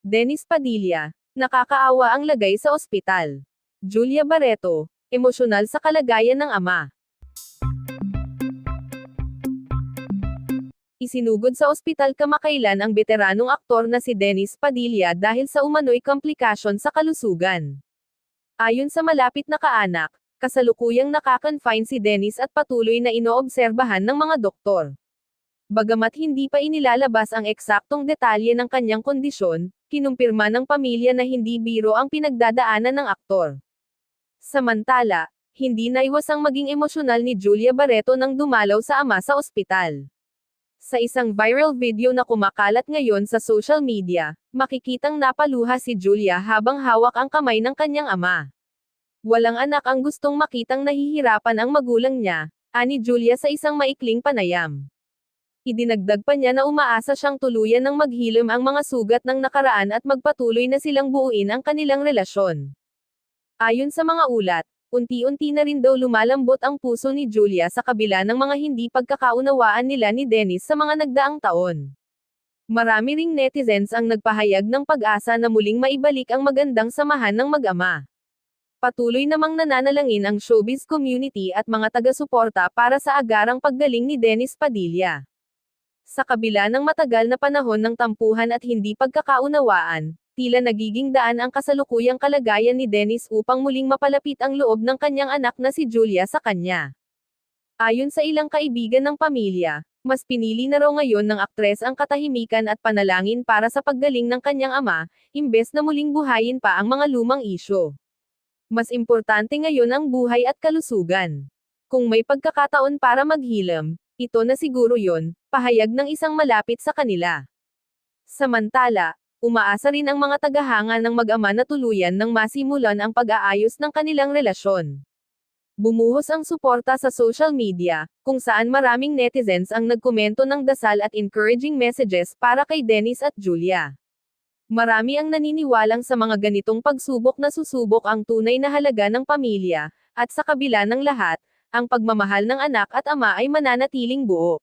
Dennis Padilla, nakakaawa ang lagay sa ospital. Julia Barreto, emosyonal sa kalagayan ng ama. Isinugod sa ospital kamakailan ang beteranong aktor na si Dennis Padilla dahil sa umano'y komplikasyon sa kalusugan. Ayon sa malapit na kaanak, kasalukuyang nakakonfine si Dennis at patuloy na inoobserbahan ng mga doktor. Bagamat hindi pa inilalabas ang eksaktong detalye ng kanyang kondisyon, kinumpirma ng pamilya na hindi biro ang pinagdadaanan ng aktor. Samantala, hindi naiwasang maging emosyonal ni Julia Barreto nang dumalaw sa ama sa ospital. Sa isang viral video na kumakalat ngayon sa social media, makikitang napaluha si Julia habang hawak ang kamay ng kanyang ama. Walang anak ang gustong makitang nahihirapan ang magulang niya, ani Julia sa isang maikling panayam. Idinagdag pa niya na umaasa siyang tuluyan ng maghilom ang mga sugat ng nakaraan at magpatuloy na silang buuin ang kanilang relasyon. Ayon sa mga ulat, unti-unti na rin daw lumalambot ang puso ni Julia sa kabila ng mga hindi pagkakaunawaan nila ni Dennis sa mga nagdaang taon. Marami ring netizens ang nagpahayag ng pag-asa na muling maibalik ang magandang samahan ng mag-ama. Patuloy namang nananalangin ang showbiz community at mga taga-suporta para sa agarang paggaling ni Dennis Padilla. Sa kabila ng matagal na panahon ng tampuhan at hindi pagkakaunawaan, tila nagiging daan ang kasalukuyang kalagayan ni Dennis upang muling mapalapit ang loob ng kanyang anak na si Julia sa kanya. Ayon sa ilang kaibigan ng pamilya, mas pinili na raw ngayon ng aktres ang katahimikan at panalangin para sa paggaling ng kanyang ama, imbes na muling buhayin pa ang mga lumang isyo. Mas importante ngayon ang buhay at kalusugan. Kung may pagkakataon para maghilam, ito na siguro yon, pahayag ng isang malapit sa kanila. Samantala, umaasa rin ang mga tagahanga ng mag-ama na tuluyan nang masimulan ang pag-aayos ng kanilang relasyon. Bumuhos ang suporta sa social media, kung saan maraming netizens ang nagkomento ng dasal at encouraging messages para kay Dennis at Julia. Marami ang naniniwalang sa mga ganitong pagsubok na susubok ang tunay na halaga ng pamilya, at sa kabila ng lahat, ang pagmamahal ng anak at ama ay mananatiling buo.